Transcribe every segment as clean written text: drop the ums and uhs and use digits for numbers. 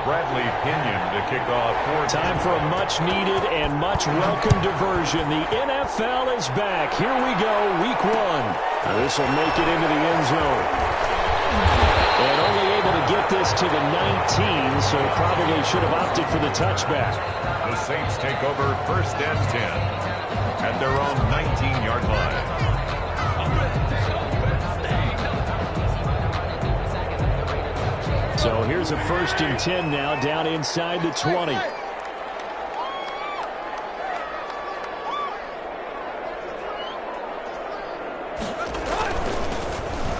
to kick off. Time for a much-needed and much-welcome diversion. The NFL is back. Here we go, week 1. This will make it into the end zone. And only able to get this to the 19, so probably should have opted for the touchback. The Saints take over 1st and 10 at their own 19-yard line. So here's a 1st and 10 now, down inside the 20.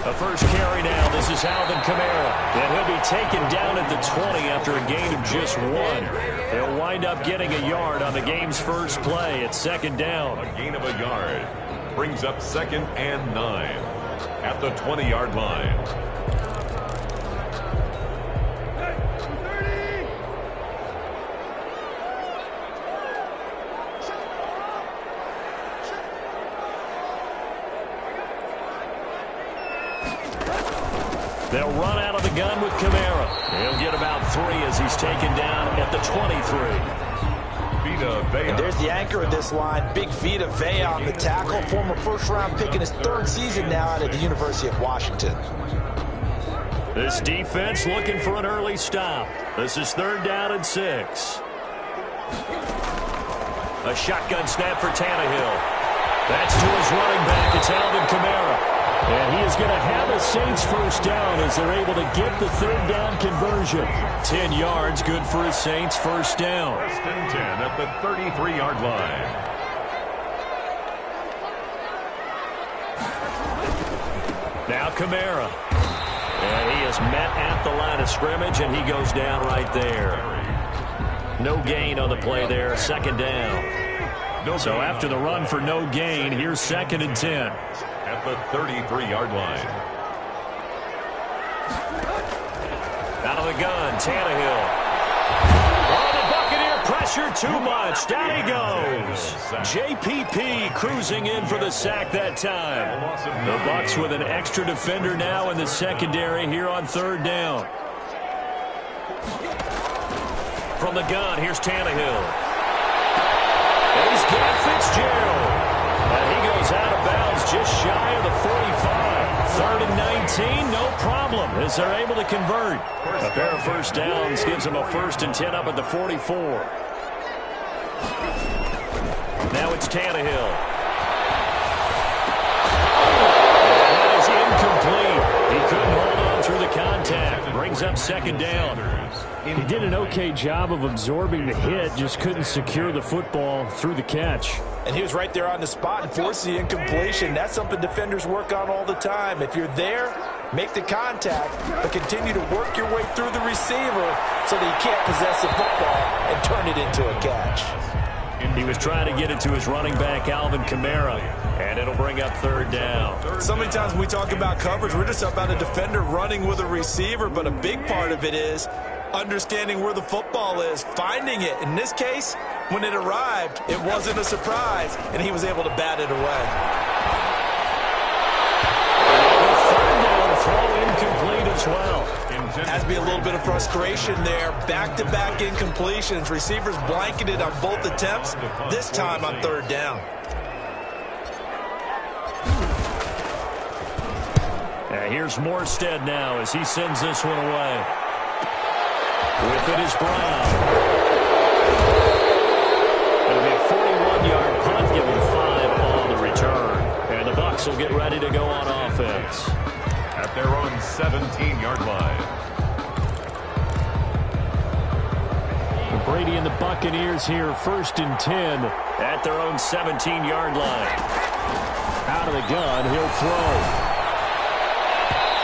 The first carry now. This is Alvin Kamara. And he'll be taken down at the 20 after a gain of just 1. He'll wind up getting a yard on the game's first play at 2nd down. A gain of a yard brings up 2nd and 9 at the 20-yard line. They'll run out of the gun with Kamara. He'll get about 3 as he's taken down at the 23. And there's the anchor of this line, Big Vita Vea on the tackle. Former first-round pick in his 3rd season now out of the University of Washington. This defense looking for an early stop. This is 3rd down and 6. A shotgun snap for Tannehill. That's to his running back. It's Alvin Kamara. And he is going to have a Saints first down as they're able to get the 3rd down conversion. 10 yards, good for a Saints first down. 1st and 10 at the 33-yard line. Now Kamara. And he is met at the line of scrimmage, and he goes down right there. No gain on the play there, 2nd down. So after the run for no gain, here's 2nd and 10. At the 33-yard line. Out of the gun, Tannehill. Oh, the Buccaneer pressure too much. Down he goes. JPP cruising in for the sack that time. The Bucs with an extra defender now in the secondary here on 3rd down. From the gun, here's Tannehill. He's got Fitzgerald. And he goes out of bounds just shy of the 45. 3rd and 19, no problem, as they're able to convert. A pair of first downs gives them a 1st and 10 up at the 44. Now it's Tannehill. That is incomplete. He couldn't hold on through the contact. Brings up 2nd down. He did an okay job of absorbing the hit, just couldn't secure the football through the catch. And he was right there on the spot and forced the incompletion. That's something defenders work on all the time. If you're there, make the contact, but continue to work your way through the receiver so that you can't possess the football and turn it into a catch. He was trying to get it to his running back, Alvin Kamara, and it'll bring up 3rd down. So many times when we talk about coverage, we're just about a defender running with a receiver, but a big part of it is understanding where the football is, finding it. In this case, when it arrived, it wasn't a surprise, and he was able to bat it away. The 3rd down throw incomplete as well. Has to be a little bit of frustration there. Back-to-back incompletions. Receivers blanketed on both attempts, this time on 3rd down. Here's Morstead now as he sends this one away. With it is Brown. It'll be a 41-yard punt, give him 5 on the return. And the Bucs will get ready to go on offense. At their own 17-yard line. Brady and the Buccaneers here, 1st and 10 at their own 17-yard line. Out of the gun, he'll throw.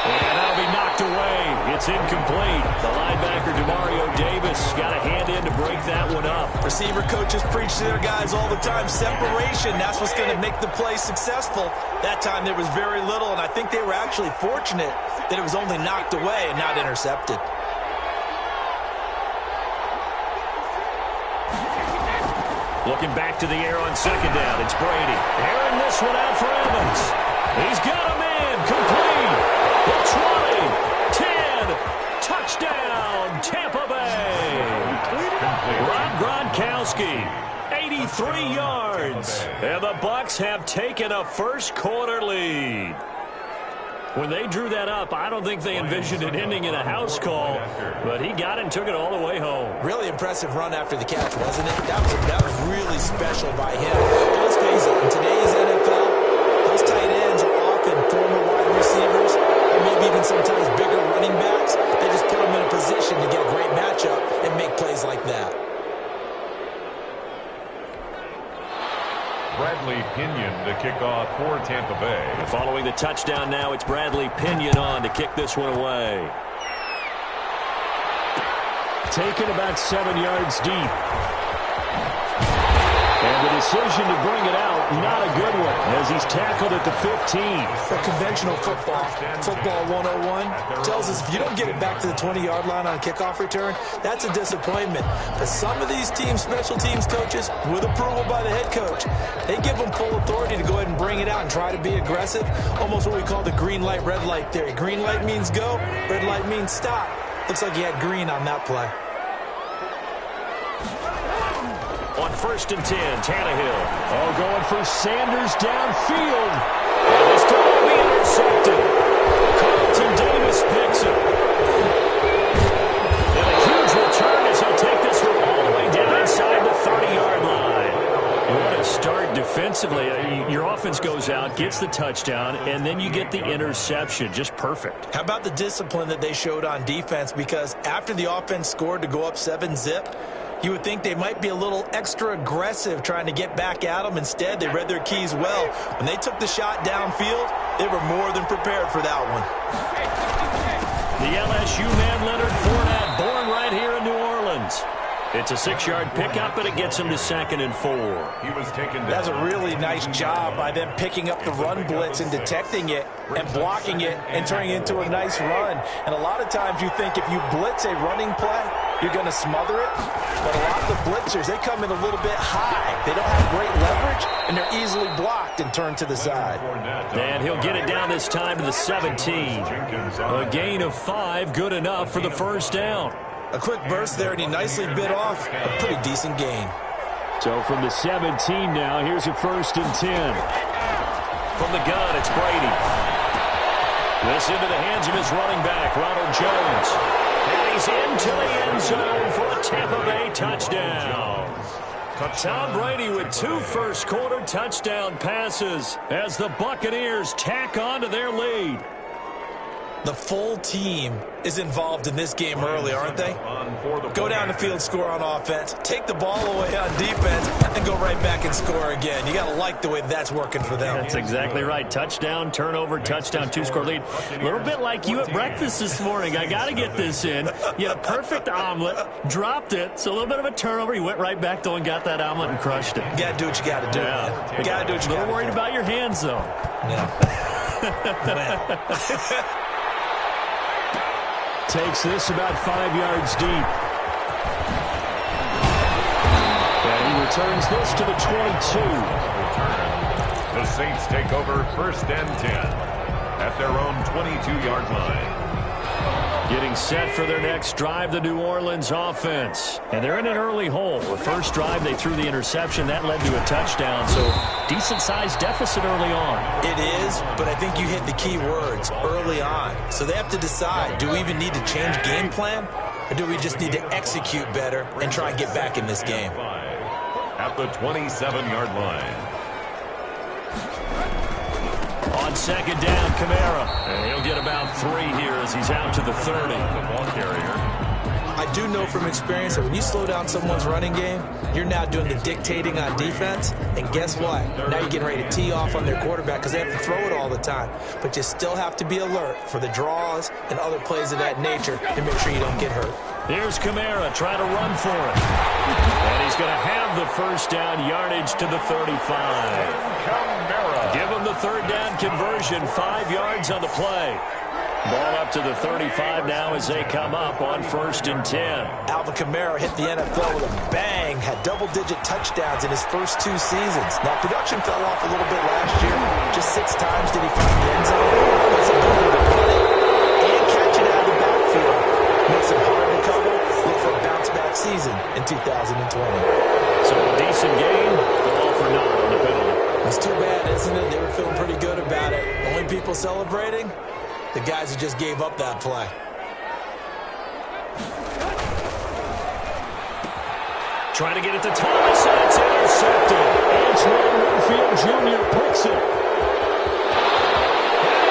And that'll be knocked away. It's incomplete. The linebacker, Demario Davis, got a hand in to break that one up. Receiver coaches preach to their guys all the time. Separation, that's what's going to make the play successful. That time there was very little, and I think they were actually fortunate that it was only knocked away and not intercepted. Looking back to the air on 2nd down. It's Brady. Airing this one out for Evans. He's got a man. Complete. The 20. 10. Touchdown, Tampa Bay. 23 yards. And the Bucs have taken a first-quarter lead. When they drew that up, I don't think they envisioned it ending in a house call, but he got it and took it all the way home. Really impressive run after the catch, wasn't it? That was really special by him. Let's face it, in today's NFL, those tight ends are often former wide receivers, or maybe even sometimes bigger running backs. They just put them in a position to get a great matchup and make plays like that. Bradley Pinion to kick off for Tampa Bay. And following the touchdown now, it's Bradley Pinion on to kick this one away. Taken about 7 yards deep. And the decision to bring it out, not a good one, as he's tackled at the 15. For conventional football 101, tells us if you don't get it back to the 20-yard line on a kickoff return, that's a disappointment. But some of these teams, special teams coaches, with approval by the head coach, they give them full authority to go ahead and bring it out and try to be aggressive, almost what we call the green light, red light theory. Green light means go, red light means stop. Looks like he had green on that play. On 1st and 10, Tannehill. Oh, going for Sanders downfield. And this time will be intercepted. Carlton Davis picks it. And a huge return as he'll take this one all the way down inside the 30-yard line. What a start defensively. Your offense goes out, gets the touchdown, and then you get the interception. Just perfect. How about the discipline that they showed on defense? Because after the offense scored to go up 7-zip, you would think they might be a little extra aggressive trying to get back at them. Instead, they read their keys well. When they took the shot downfield, they were more than prepared for that one. The LSU man, Leonard Fournette, born right here in New Orleans. It's a 6-yard pickup, and it gets him to 2nd and 4. He was taken down. That's a really nice job by them picking up the run blitz and detecting it and blocking it and turning it into a nice run. And a lot of times you think if you blitz a running play, you're going to smother it. But a lot of the blitzers, they come in a little bit high. They don't have great leverage, and they're easily blocked and turned to the side. And he'll get it down this time to the 17. A gain of 5, good enough for the first down. A quick burst there, and he nicely bit off a pretty decent gain. So from the 17 now, here's a 1st and 10. From the gun, it's Brady. This into the hands of his running back, Ronald Jones. And he's into the end zone for a Tampa Bay touchdown. Tom Brady with 2 first-quarter touchdown passes as the Buccaneers tack on to their lead. The full team is involved in this game early, aren't they? Go down the field, score on offense, take the ball away on defense, and go right back and score again. You got to like the way that's working for them. That's exactly right. Touchdown, turnover, touchdown, 2-score lead. A little bit like you at breakfast this morning. I got to get this in. You had a perfect omelet, dropped it, so a little bit of a turnover. You went right back, though, and got that omelet and crushed it. You got to do what you got to do. Yeah. You got to do what you got to do. A little worried about your hands, though. Yeah. Takes this about 5 yards deep. And he returns this to the 22. The Saints take over 1st and 10 at their own 22-yard line. Getting set for their next drive, the New Orleans offense. And they're in an early hole. The first drive, they threw the interception. That led to a touchdown, so decent-sized deficit early on. It is, but I think you hit the key words, early on. So they have to decide, do we even need to change game plan, or do we just need to execute better and try and get back in this game? At the 27-yard line. On 2nd down, Kamara. And he'll get about 3 here as he's out to the 30. The ball carrier. I do know from experience that when you slow down someone's running game, you're now doing the dictating on defense. And guess what? Now you're getting ready to tee off on their quarterback because they have to throw it all the time. But you still have to be alert for the draws and other plays of that nature to make sure you don't get hurt. Here's Kamara trying to run for it. And he's going to have the first down, yardage to the 35. Kamara. Give him the 3rd down conversion, 5 yards on the play. Ball up to the 35 now as they come up on 1st and 10. Alvin Kamara hit the NFL with a bang, had double-digit touchdowns in his first 2 seasons. Now, production fell off a little bit last year. Just 6 times did he find the end zone. His ability to run it and catch it out of the backfield makes it hard to cover. Look for a bounce-back season in 2020. So a decent game. celebrating? The guys who just gave up that play. Trying to get it to Thomas, and it's intercepted. Antoine Winfield Jr. picks it.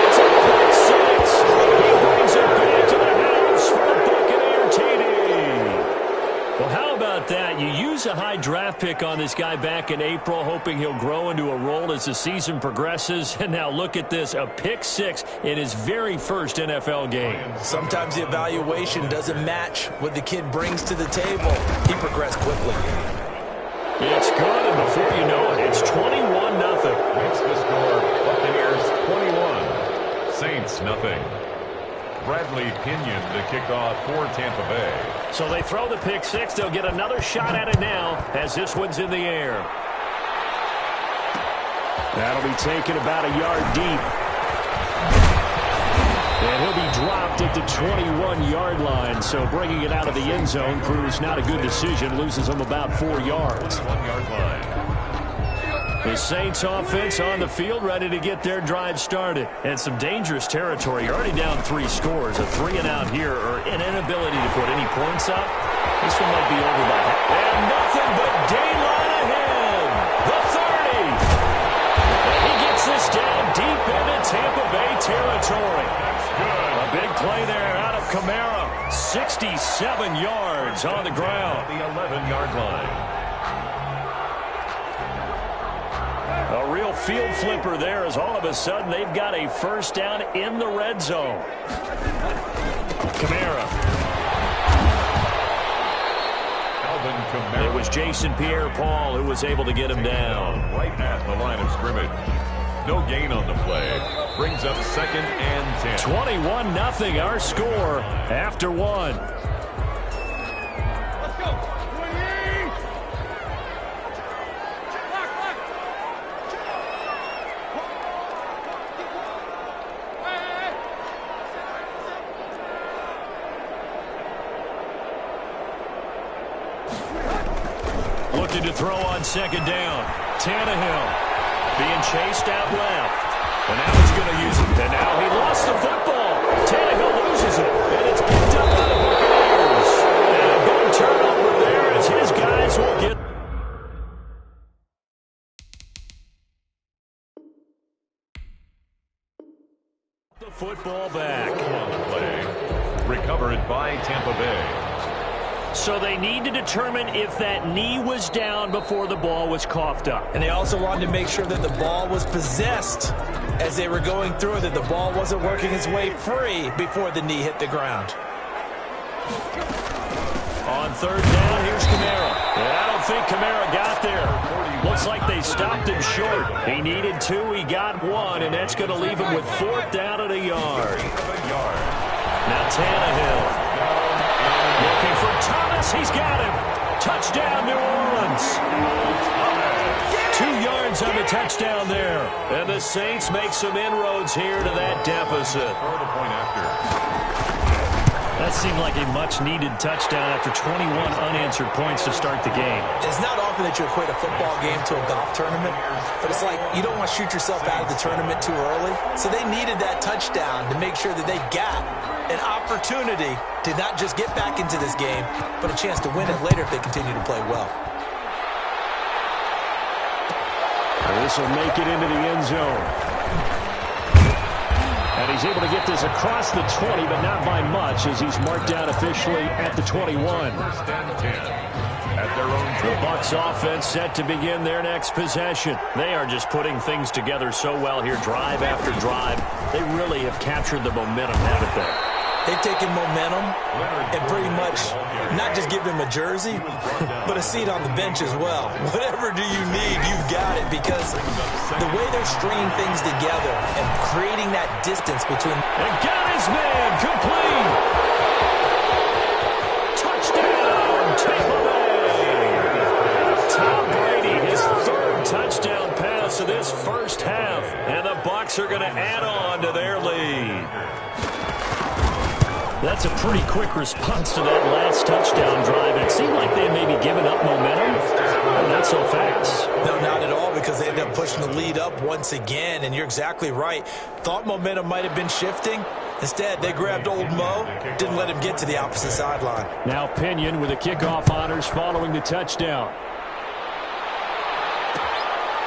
It's a pick six. He brings it back to the house for the Buccaneer TD. Well, how about that? You use a high draft pick on this guy back in April, hoping he'll grow into a role as the season progresses. And now look at this, a pick six in his very first NFL game. Sometimes the evaluation doesn't match what the kid brings to the table. He progressed quickly. It's good, and before you know it, it's 21-0. Makes the score Buccaneers 21, Saints nothing. Bradley Pinion to kick off for Tampa Bay. So they throw the pick six. They'll get another shot at it now as this one's in the air. That'll be taken about a yard deep. And he'll be dropped at the 21-yard line. So bringing it out of the end zone proves not a good decision. Loses him about 4 yards. 1-yard line. The Saints offense on the field, ready to get their drive started. And some dangerous territory. You're already down 3 scores. A 3-and-out here, or an inability to put any points up. This one might be over by half. And nothing but daylight ahead. The 30. And he gets this down deep into Tampa Bay territory. That's good. A big play there out of Kamara. 67 yards on the ground. The 11-yard line. A real field flipper there as all of a sudden they've got a first down in the red zone. Kamara. Alvin Kamara. It was Jason Pierre-Paul who was able to get him down. Right at the line of scrimmage. No gain on the play. Brings up 2nd and 10. 21-0 our score after 1. Looking to throw on 2nd down. Tannehill being chased out left. And now he's going to use it. And now he lost the football. Tannehill loses it. And it's picked up by the Buccaneers. And a big turnover there as his guys will get the football back. On the play. Recovered by Tampa Bay. So they need to determine if that knee was down before the ball was coughed up. And they also wanted to make sure that the ball was possessed as they were going through, that the ball wasn't working its way free before the knee hit the ground. On 3rd down, here's Kamara. And I don't think Kamara got there. Looks like they stopped him short. He needed 2, he got 1, and that's going to leave him with 4th down at a yard. Now Tannehill. Looking for Thomas. He's got him. Touchdown, New Orleans. 2 yards on the touchdown there. And the Saints make some inroads here to that deficit. Throw the point after. That seemed like a much-needed touchdown after 21 unanswered points to start the game. It's not often that you equate a football game to a golf tournament, but it's like you don't want to shoot yourself out of the tournament too early. So they needed that touchdown to make sure that they got an opportunity to not just get back into this game, but a chance to win it later if they continue to play well. This will make it into the end zone. And he's able to get this across the 20, but not by much, as he's marked down officially at the 21. 1st and 10. At their own The Bucs offense set to begin their next possession. They are just putting things together so well here, drive after drive. They really have captured the momentum, haven't they? They've taken momentum and pretty much not just give them a jersey, but a seat on the bench as well. Whatever do you need, you've got it, because the way they're stringing things together and creating that distance between... And got his man complete. Touchdown, Tampa Bay. Tom Brady, his 3rd touchdown pass of this first half, and the Bucs are going to add on to their lead. That's a pretty quick response to that last touchdown drive. It seemed like they had maybe given up momentum. Not so fast. No, not at all, because they ended up pushing the lead up once again, and you're exactly right. Thought momentum might have been shifting. Instead, they grabbed old Mo, didn't let him get to the opposite sideline. Now Pinion with the kickoff honors following the touchdown.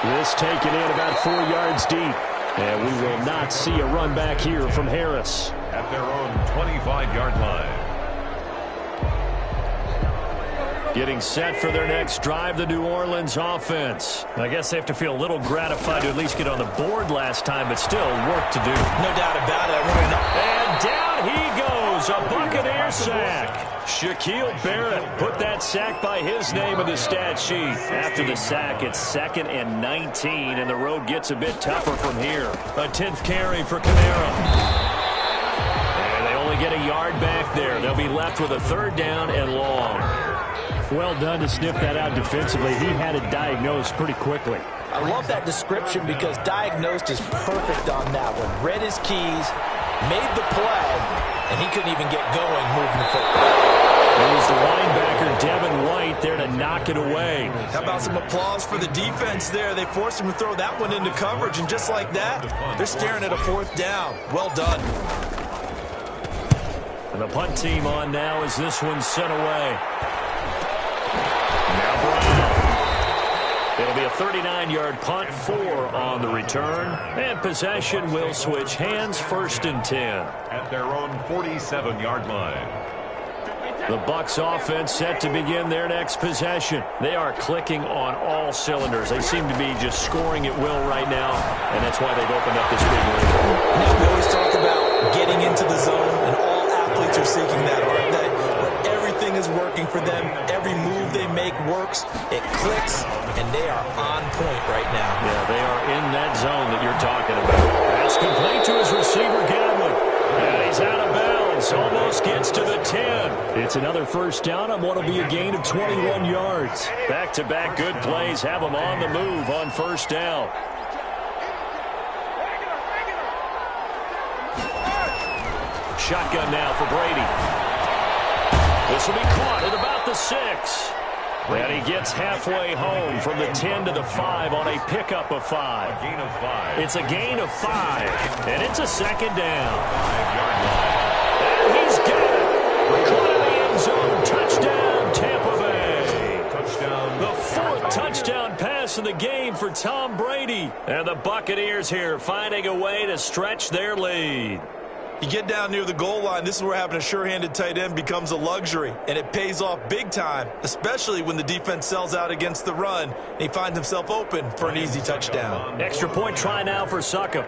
This taken in about 4 yards deep. And we will not see a run back here from Harris. At their own 25-yard line. Getting set for their next drive, the New Orleans offense. I guess they have to feel a little gratified to at least get on the board last time, but still work to do. No doubt about it. And down he goes, a Buccaneer sack. Shaquille Barrett put that sack by his name in the stat sheet. After the sack, it's 2nd and 19, and the road gets a bit tougher from here. A 10th carry for Kamara. And they only get a yard back there. They'll be left with a 3rd down and long. Well done to sniff that out defensively. He had it diagnosed pretty quickly. I love that description because diagnosed is perfect on that one. Read his keys, made the play, and he couldn't even get going moving the football. It was the linebacker, Devin White, there to knock it away. How about some applause for the defense there? They forced him to throw that one into coverage, and just like that, they're staring at a 4th down. Well done. And the punt team on now as this one's sent away. Now Brown. It'll be a 39-yard punt, 4 on the return. And possession will switch hands, 1st and 10. At their own 47-yard line. The Bucs offense set to begin their next possession. They are clicking on all cylinders. They seem to be just scoring at will right now, and that's why they've opened up this big lead. Now, we always talk about getting into the zone, and all athletes are seeking that, aren't they? Where everything is working for them. Every move they make works. It clicks, and they are on point right now. Yeah, they are in that zone that you're talking about. That's complete to his receiver, Gadwin. And he's out of bounds. Almost gets to the 10. It's another 1st down on what will be a gain of 21 yards. Back-to-back good plays have them on the move on 1st down. Shotgun now for Brady. This will be caught at about the 6. And he gets halfway home from the 10 to the 5 on a pickup of 5. A gain of 5. It's a gain of 5, and it's a 2nd down. 5-yard line. And he's got it. Caught in the end zone. Touchdown, Tampa Bay. Touchdown. The 4th touchdown pass of the game for Tom Brady. And the Buccaneers here finding a way to stretch their lead. You get down near the goal line, this is where having a sure-handed tight end becomes a luxury, and it pays off big time, especially when the defense sells out against the run, and he finds himself open for an easy touchdown. Extra point try now for Succop.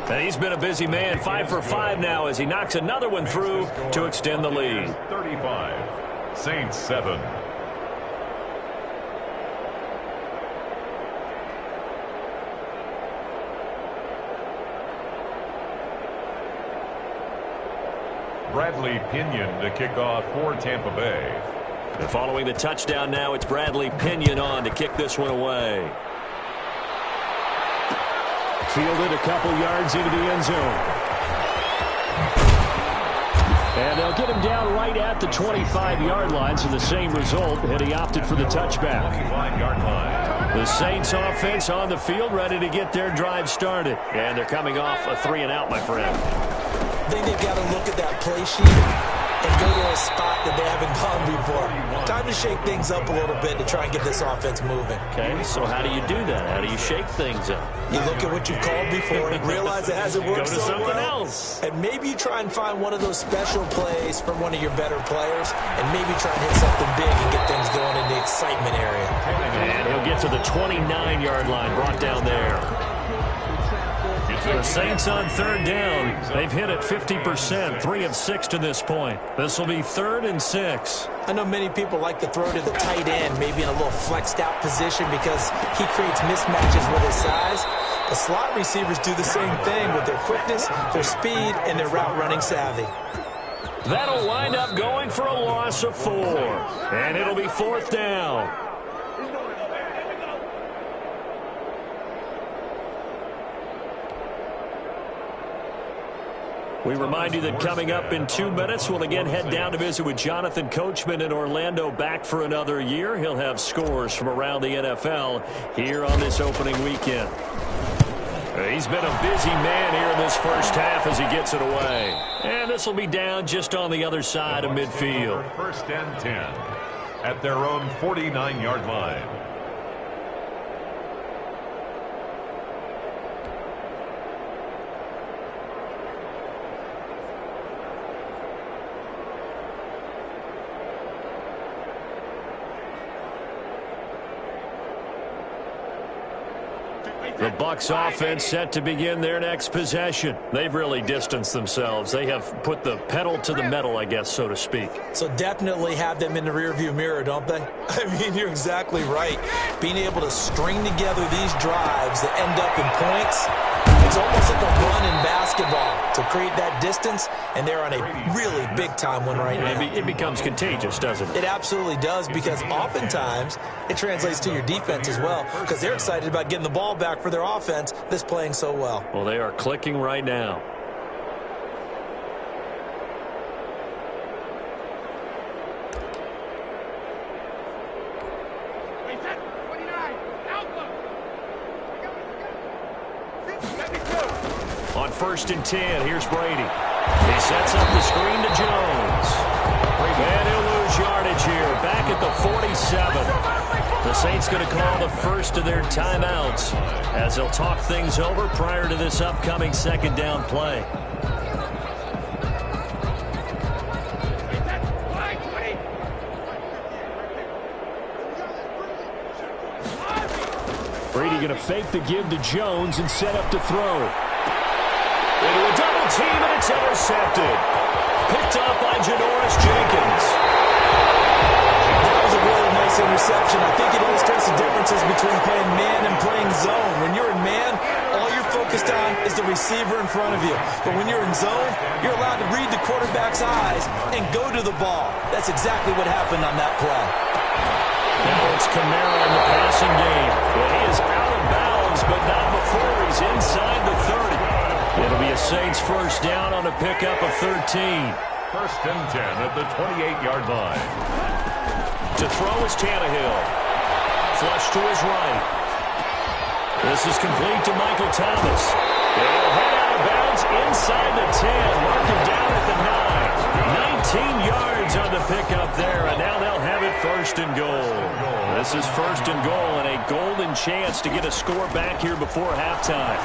And he's been a busy man, 5 for 5 now as he knocks another one through to extend the lead. 35. Saints 7. Bradley Pinion to kick off for Tampa Bay. And following the touchdown now, it's Bradley Pinion on to kick this one away. Fielded a couple yards into the end zone. And they'll get him down right at the 25-yard line, so the same result had he opted for the touchback. 25-yard line. The Saints offense on the field ready to get their drive started. And they're coming off a 3-and-out, my friend. I think they've got to look at that play sheet and go to a spot that they haven't gone before. Time to shake things up a little bit to try and get this offense moving. Okay, so how do you do that? How do you shake things up? You look at what you've called before and realize it hasn't worked Go to so something well. else. And maybe you try and find one of those special plays from one of your better players and maybe try and hit something big and get things going in the excitement area. And he'll get to the 29-yard line, brought down there. The Saints on 3rd down. They've hit it 50%, 3 of 6 to this point. This will be 3rd and 6. I know many people like to throw to the tight end, maybe in a little flexed out position because he creates mismatches with his size. The slot receivers do the same thing with their quickness, their speed, and their route running savvy. That'll wind up going for a loss of 4. And it'll be 4th down. We remind you that coming up in 2 minutes, we'll again head down to visit with Jonathan Coachman in Orlando, back for another year. He'll have scores from around the NFL here on this opening weekend. He's been a busy man here in this first half as he gets it away. And this will be down just on the other side of midfield. 1st and 10 at their own 49-yard line. The Bucs offense set to begin their next possession. They've really distanced themselves. They have put the pedal to the metal, I guess, so to speak. So definitely have them in the rearview mirror, don't they? I mean, you're exactly right. Being able to string together these drives that end up in points, it's almost like a run in basketball to create that distance, and they're on a really big-time one right now. It becomes contagious, doesn't it? It absolutely does, because oftentimes it translates to your defense as well, because they're excited about getting the ball back for their offense that's playing so well. Well, they are clicking right now. On 1st and 10, here's Brady. He sets up the screen to Jones. And he'll lose yardage here, back at the 47. The Saints going to call the first of their timeouts as they'll talk things over prior to this upcoming 2nd down play. Brady going to fake the give to Jones and set up to throw. Into a double team, and it's intercepted. Picked up by Janoris Jenkins. That was a really nice interception. I think it illustrates the differences between playing man and playing zone. When you're in man, all you're focused on is the receiver in front of you. But when you're in zone, you're allowed to read the quarterback's eyes and go to the ball. That's exactly what happened on that play. Now it's Kamara in the passing game. Well, he is out of bounds, but not before he's inside the 30. It'll be a Saints first down on a pickup of 13. 1st and 10 at the 28-yard line. To throw is Tannehill. Flush to his right. This is complete to Michael Thomas. He'll head out of bounds inside the 10. Mark him down at the 9. 19 yards on the pickup there, and now they'll have it 1st and goal. This is 1st and goal and a golden chance to get a score back here before halftime.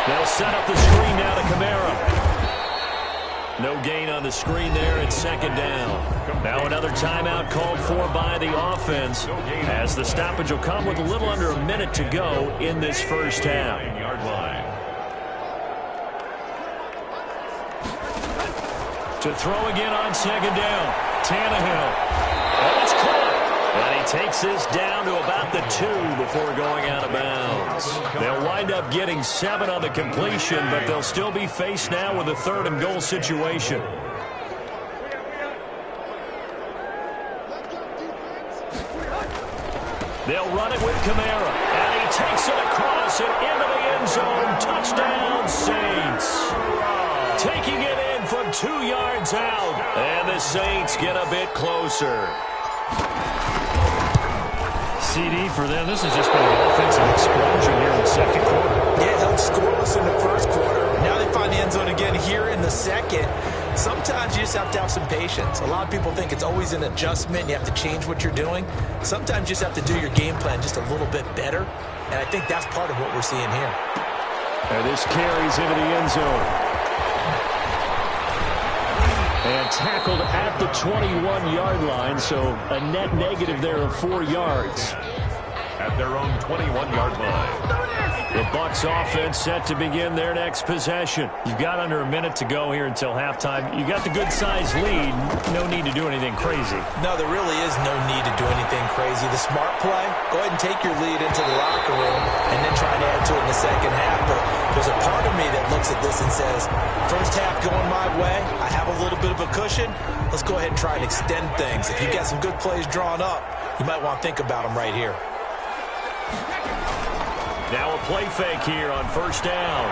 They'll set up the screen now to Kamara. No gain on the screen there at 2nd down. Now another timeout called for by the offense as the stoppage will come with a little under a minute to go in this first half. To throw again on 2nd down. Tannehill. Oh, it's caught. And he takes this down to about the 2 before going out of bounds. They'll wind up getting 7 on the completion, but they'll still be faced now with a 3rd and goal situation. They'll run it with Kamara, and he takes it across and into the end zone. Touchdown, Saints. Taking it in from 2 yards out, and the Saints get a bit closer. CD for them. This has just been an offensive explosion here in the 2nd quarter. Yeah, held scoreless in the 1st quarter. Now they find the end zone again here in the 2nd. Sometimes you just have to have some patience. A lot of people think it's always an adjustment. You have to change what you're doing. Sometimes you just have to do your game plan just a little bit better. And I think that's part of what we're seeing here. And this carries into the end zone. And tackled at the 21-yard line, so a net negative there of 4 yards. At their own 21-yard line. The Bucs offense set to begin their next possession. You've got under a minute to go here until halftime. You got the good-sized lead. No need to do anything crazy. No, there really is no need to do anything crazy. The smart play, go ahead and take your lead into the locker room and then try to add to it in the second half. But there's a part of me that looks at this and says, first half going my way, I have a little bit of a cushion. Let's go ahead and try and extend things. If you've got some good plays drawn up, you might want to think about them right here. Now a play fake here on first down.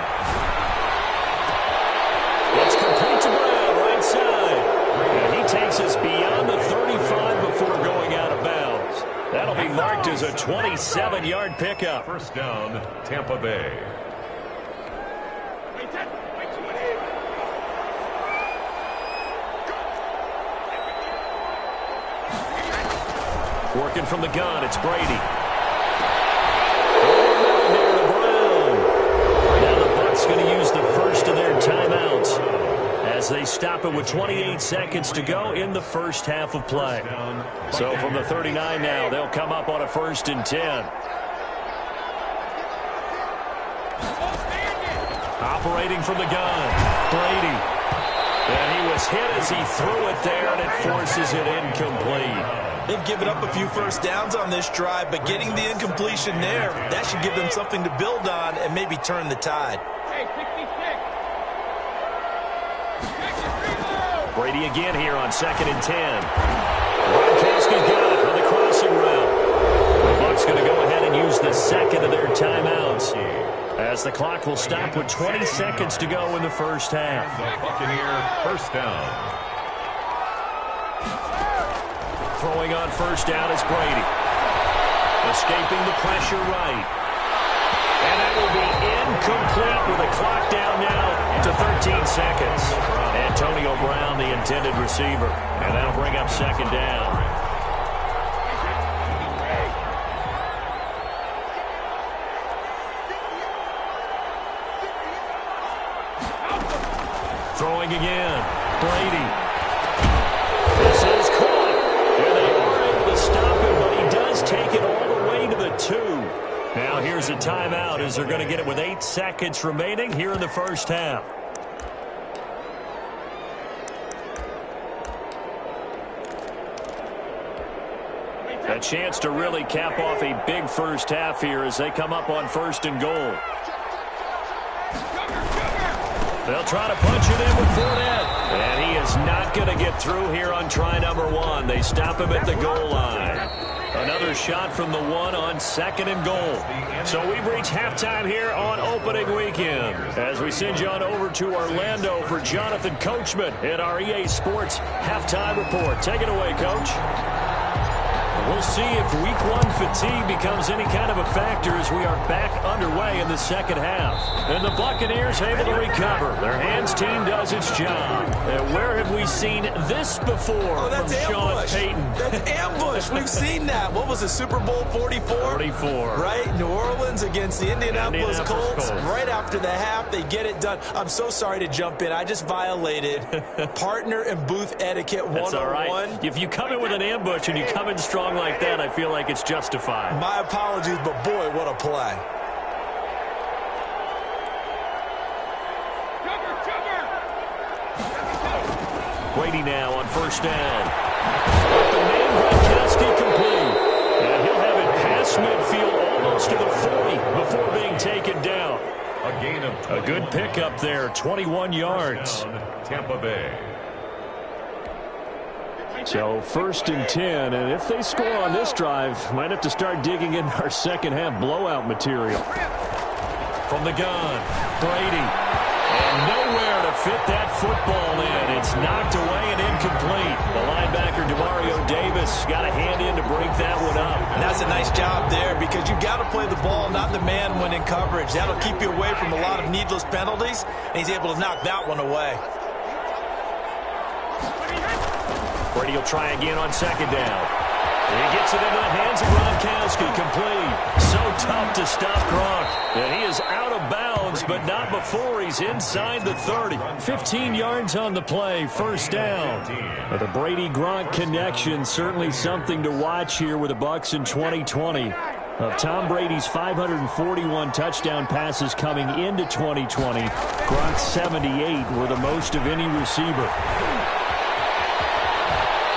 It's complete to Brown, right side. And he takes us beyond the 35 before going out of bounds. That'll be marked as a 27-yard pickup. First down, Tampa Bay. Working from the gun, it's Brady. Going to use the first of their timeouts as they stop it with 28 seconds to go in the first half of play. So from the 39 now, they'll come up on a 1st and 10. Operating from the gun, Brady. And he was hit as he threw it there, and it forces it incomplete. They've given up a few first downs on this drive, but getting the incompletion there, that should give them something to build on and maybe turn the tide. Brady again here on 2nd and 10. Gronkowski's got it on the crossing route. The Bucs going to go ahead and use the second of their timeouts as the clock will stop with 20 seconds to go in the first half. The Buccaneer first down. Throwing on first down is Brady. Escaping the pressure right. And that will be incomplete with the clock down now to 13 seconds. Antonio Brown, the intended receiver. And that'll bring up second down. Throwing again. Brady. This is caught. And they are able to stop him, but he does take it all the way to the 2. Now here's a timeout as they're going to get it with 8 seconds remaining here in the first half. A chance to really cap off a big first half here as they come up on 1st and goal. They'll try to punch it in with Fournette. And he is not going to get through here on try number 1. They stop him at the goal line. Another shot from the 1 on 2nd and goal. So we've reached halftime here on opening weekend as we send you on over to Orlando for Jonathan Coachman in our EA Sports halftime report. Take it away, Coach. We'll see if week 1 fatigue becomes any kind of a factor as we are back underway in the second half. And the Buccaneers able to recover. Their hands team does its job. And where have we seen this before from Sean Payton? That's ambush. We've seen that. What was it, Super Bowl 44? 44. Right? New Orleans against the Indianapolis Colts. Right after the half, they get it done. I'm so sorry to jump in. I just violated partner and booth etiquette 101. That's all right. If you come in with an ambush and you come in strong like that, I feel like it's justified. My apologies, but boy, what a play. Brady now on first down. The man Gronkowski complete. And he'll have it past midfield almost to the 40 before being taken down. A gain of 21. A good pickup there, 21 yards. Tampa Bay. So 1st and 10, and if they score on this drive, might have to start digging into our second half blowout material. From the gun, Brady. And nowhere to fit that football in. It's knocked away and incomplete. The linebacker, Demario Davis, got a hand in to break that one up. And that's a nice job there because you've got to play the ball, not the man when in coverage. That'll keep you away from a lot of needless penalties, and he's able to knock that one away. Brady will try again on second down. And he gets it into the hands of Gronkowski, complete. So tough to stop Gronk. And he is out of bounds, but not before he's inside the 30. 15 yards on the play, first down. But the Brady-Gronk connection, certainly something to watch here with the Bucs in 2020. Of Tom Brady's 541 touchdown passes coming into 2020, Gronk's 78 were the most of any receiver.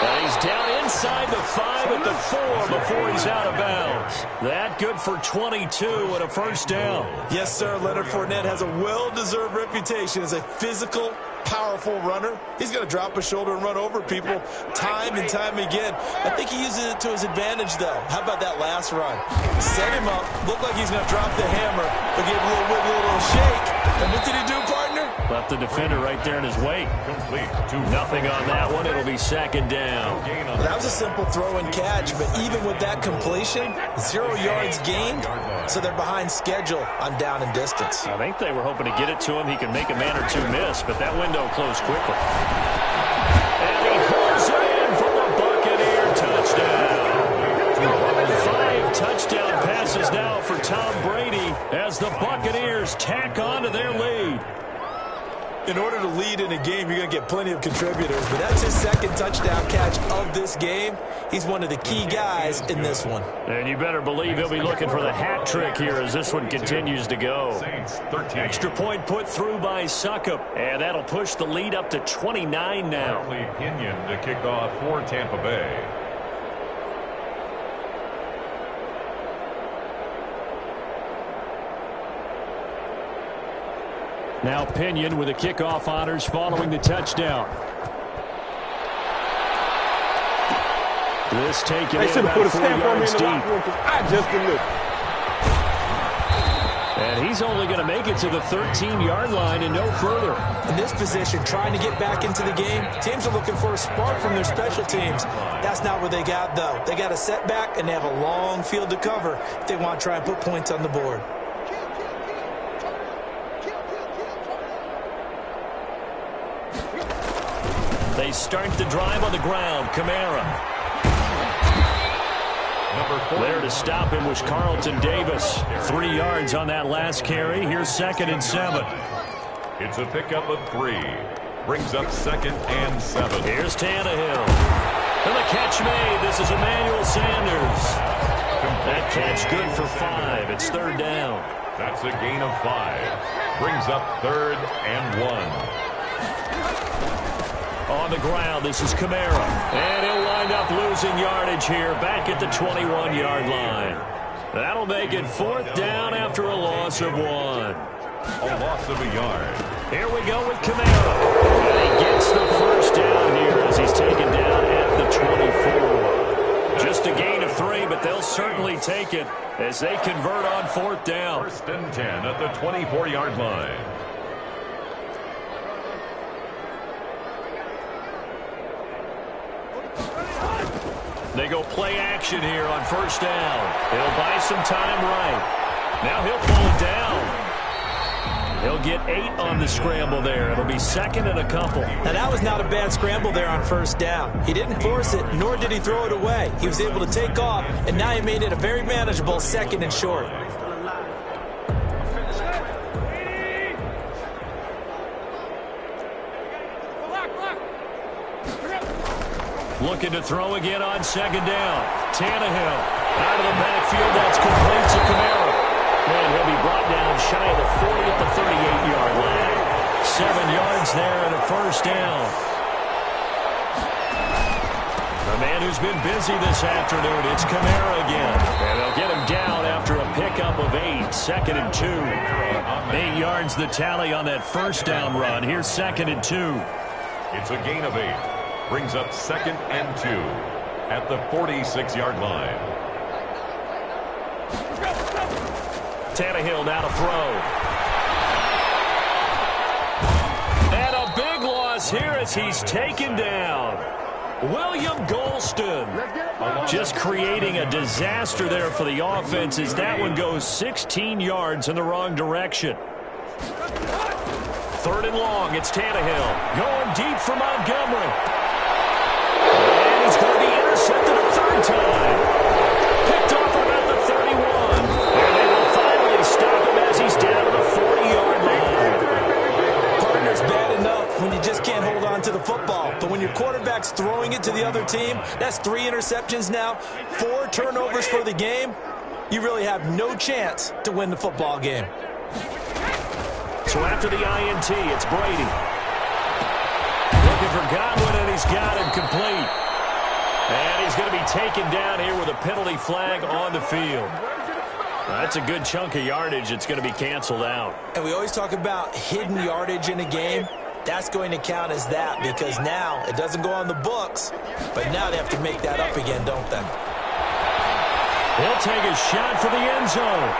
And he's down inside the 5 at the 4 before he's out of bounds. That good for 22 and a first down. Yes, sir. Leonard Fournette has a well-deserved reputation as a physical, powerful runner. He's going to drop his shoulder and run over people time and time again. I think he uses it to his advantage, though. How about that last run? Set him up. Looked like he's going to drop the hammer, but gave a little wiggle, a little shake. And what did he do, partner? Left the defender right there in his wake. Complete. Nothing on that one. It'll be second down. Well, that was a simple throw and catch, but even with that completion, 0 yards gained, so they're behind schedule on down and distance. I think they were hoping to get it to him. He could make a man or two miss, but that window closed quickly. And he hooks it in for the Buccaneer touchdown. 5 touchdown passes now for Tom Brady as the Buccaneers tack on to their lead. In order to lead in a game, you're going to get plenty of contributors, but that's his second touchdown catch of this game. He's one of the key guys in this one. And you better believe he'll be looking for the hat trick here as this one continues to go. Extra point put through by Succop, and that'll push the lead up to 29 now. Pinion to kick off for Tampa Bay. Now Pinion with the kickoff honors following the touchdown. This taken in about 4 yards deep. I just delivered. And he's only going to make it to the 13-yard line and no further. In this position, trying to get back into the game, teams are looking for a spark from their special teams. That's not what they got, though. They got a setback, and they have a long field to cover if they want to try and put points on the board. They start the drive on the ground. Kamara. There to stop him was Carlton Davis. 3 yards on that last carry. Here's 2nd and 7. It's a pickup of 3. Brings up 2nd and 7. Here's Tannehill. And the catch made. This is Emmanuel Sanders. That catch good for 5. It's 3rd down. That's a gain of 5. Brings up 3rd and 1. On the ground, this is Kamara. And he'll wind up losing yardage here back at the 21-yard line. That'll make it 4th down after a loss of 1. A loss of a yard. Here we go with Kamara. And he gets the first down here as he's taken down at the 24. Just a gain of 3, but they'll certainly take it as they convert on 4th down. 1st and 10 at the 24-yard line. They go play action here on 1st down. He'll buy some time right. Now he'll pull it down. He'll get 8 on the scramble there. It'll be 2nd and a couple. Now, that was not a bad scramble there on 1st down. He didn't force it, nor did he throw it away. He was able to take off, and now he made it a very manageable 2nd and short. Looking to throw again on 2nd down. Tannehill out of the backfield. That's complete to Kamara. And he'll be brought down shy of the 40 at the 38-yard line. 7 yards there and a 1st down. The man who's been busy this afternoon, it's Kamara again. And they'll get him down after a pickup of 8. 2nd and 2. 8 yards the tally on that 1st down run. Here's 2nd and 2. It's a gain of 8. Brings up 2nd and 2 at the 46-yard line. Tannehill now to throw. And a big loss here as he's taken down. William Golston just creating a disaster there for the offense as that one goes 16 yards in the wrong direction. 3rd and long, it's Tannehill going deep for Montgomery. And he's going to be intercepted a 3rd time. Picked off about the 31. And they will finally stop him as he's down to the 40-yard line. Partner's bad enough when you just can't hold on to the football. But when your quarterback's throwing it to the other team, that's 3 interceptions now, 4 turnovers for the game. you really have no chance to win the football game. So after the INT, it's Brady. Looking for Godwin, and he's got him complete. And he's going to be taken down here with a penalty flag on the field. That's a good chunk of yardage. It's going to be canceled out. And we always talk about hidden yardage in a game. That's going to count as that because now it doesn't go on the books, but now they have to make that up again, don't they? He'll take a shot for the end zone.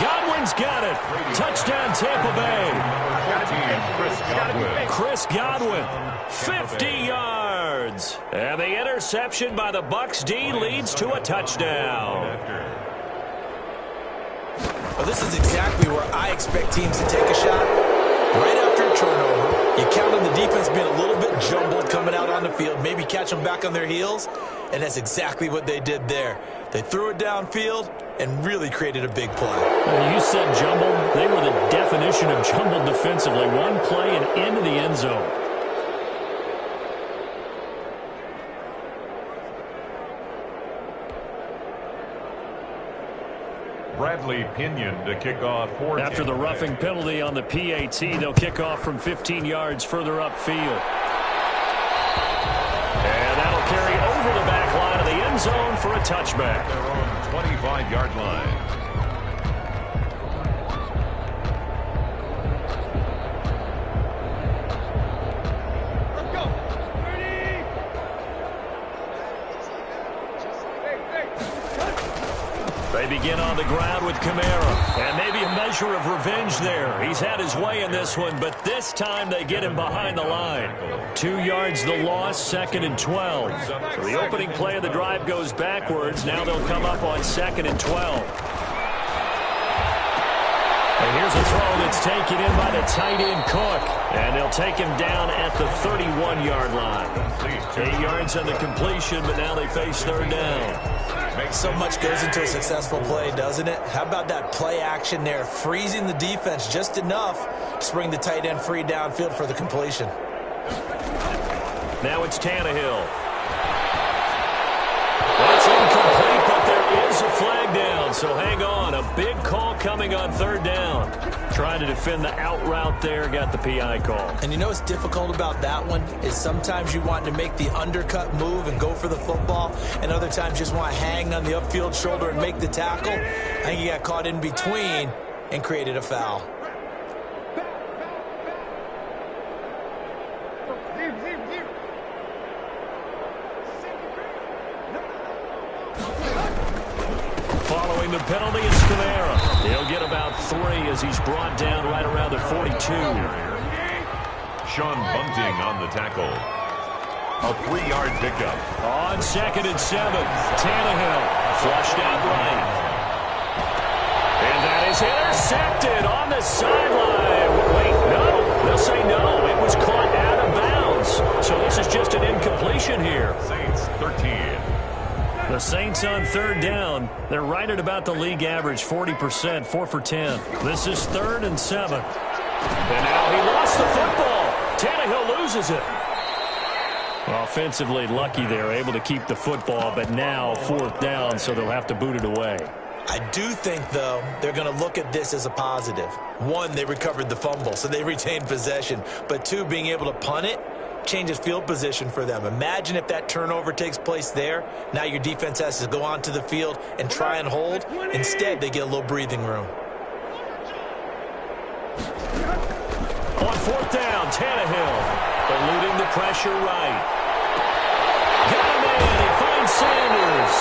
Godwin's got it. Touchdown, Tampa Bay. Chris Godwin, 50 yards. And the interception by the Bucs D leads to a touchdown. Well, this is exactly where I expect teams to take a shot. Right after a turnover, you count on the defense being a little bit jumbled coming out on the field, maybe catch them back on their heels, and that's exactly what they did there. They threw it downfield and really created a big play. You said jumbled. They were the definition of jumbled defensively. One play and into the end zone. Bradley Pinion to kick off for After the roughing penalty on the PAT, they'll kick off from 15 yards further upfield. And that'll carry over the back line of the end zone for a touchback. Their own 25-yard line. They begin on the ground with Kamara. And maybe a measure of revenge there. He's had his way in this one, but this time they get him behind the line. 2 yards the loss, 2nd and 12. So the opening play of the drive goes backwards. Now they'll come up on 2nd and 12. And here's a throw that's taken in by the tight end Cook. And they'll take him down at the 31-yard line. 8 yards on the completion, but now they face 3rd down. So much goes into a successful play, doesn't it? How about that play action there, freezing the defense just enough to bring the tight end free downfield for the completion. Now it's Tannehill. That's incomplete, but there is a flag down, so hang on. A big call coming on 3rd down. Trying to defend the out route there, got the PI call. And you know what's difficult about that one is sometimes you want to make the undercut move and go for the football, and other times just want to hang on the upfield shoulder and make the tackle. I think he got caught in between and created a foul. Following the penalty is Kamara. He'll get about 3 as he's brought down right around the 42. Sean Bunting on the tackle. A 3-yard pickup. On 2nd and 7, Tannehill flushed out right. And that is intercepted on the sideline. Wait, no. They'll say no. It was caught out of bounds. So this is just an incompletion here. Saints 13. The Saints on 3rd down. They're right at about the league average, 40%, 4 for 10. This is 3rd and 7. And now he lost the football. Tannehill loses it. Offensively lucky they're able to keep the football, but now 4th down, so they'll have to boot it away. I do think, though, they're going to look at this as a positive. 1, they recovered the fumble, so they retained possession. But 2, being able to punt it changes field position for them. Imagine if that turnover takes place there. Now your defense has to go onto the field and try and hold. Instead, they get a little breathing room. On 4th down, Tannehill eluding the pressure right. Got him in. He finds Sanders.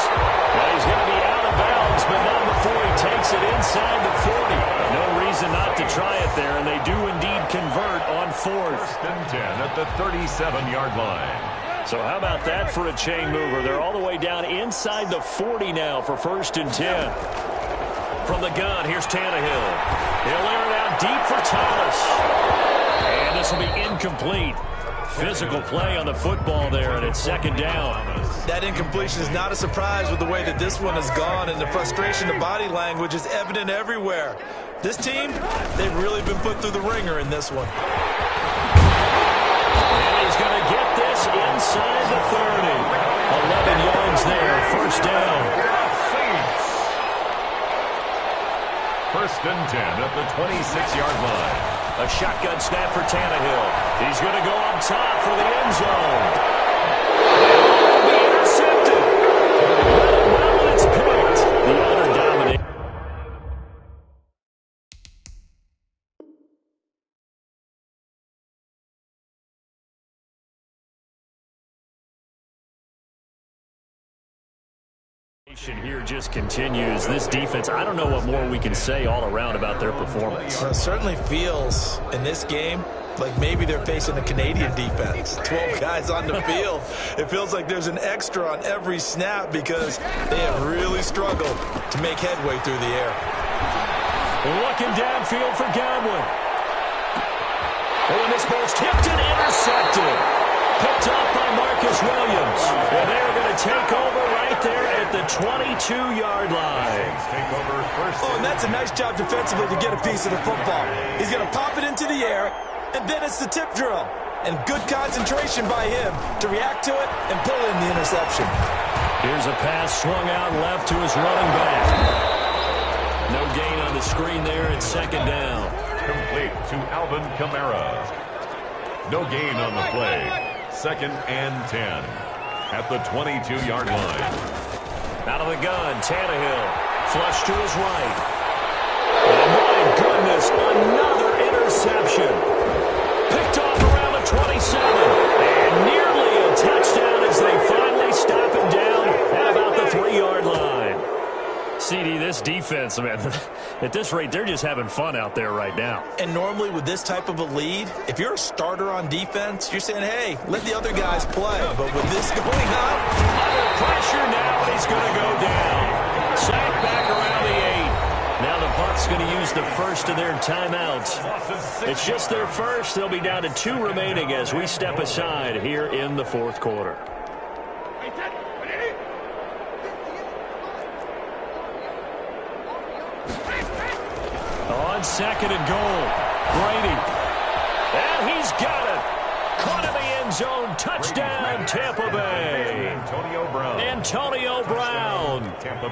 Well, he's going to be out of bounds, but not before he takes it inside the 40. No reason not to try it there, and they do indeed convert on 4th. 1st and 10 at the 37-yard line. So how about that for a chain mover? They're all the way down inside the 40 now for 1st and 10. From the gun, here's Tannehill. He'll air it out deep for Thomas. And this will be incomplete. Physical play on the football there, and it's 2nd down. That incompletion is not a surprise with the way that this one has gone, and the frustration, the body language is evident everywhere. This team, they've really been put through the ringer in this one. And he's going to get this inside the 30. 11 yards there, 1st down. First and 10 at the 26-yard line. A shotgun snap for Tannehill. He's going to go up top for the end zone. And be intercepted. Well, it's picked. The other dominate. Here just continues. This defense, I don't know what more we can say all around about their performance. Well, it certainly feels in this game like maybe they're facing a Canadian defense. 12 guys on the field. It feels like there's an extra on every snap because they have really struggled to make headway through the air. Looking downfield for Godwin. And this ball's tipped and intercepted. Picked off by Marcus Williams. And they're going to take over right there at the 22-yard line. Oh, and that's a nice job defensively to get a piece of the football. He's going to pop it into the air, and then it's the tip drill. And good concentration by him to react to it and pull in the interception. Here's a pass swung out left to his running back. No gain on the screen there at second down. Complete to Alvin Kamara. No gain on the play. Second and 10 at the 22-yard line. Out of the gun, Tannehill. Flush to his right. And my goodness, another interception. Picked off around the 27. And nearly a touchdown as they finally stop him down at about the 3-yard line. CD, this defense, man, at this rate, they're just having fun out there right now. And normally with this type of a lead, if you're a starter on defense, you're saying, hey, let the other guys play. But with this going on, under pressure now, and he's going to go down. Sacked back around the 8. Now the Bucs going to use the first of their timeouts. It's just their first. They'll be down to 2 remaining as we step aside here in the fourth quarter. On second and goal, Brady. And he's got it. Caught in the end zone. Touchdown, Tampa Bay. Antonio Brown.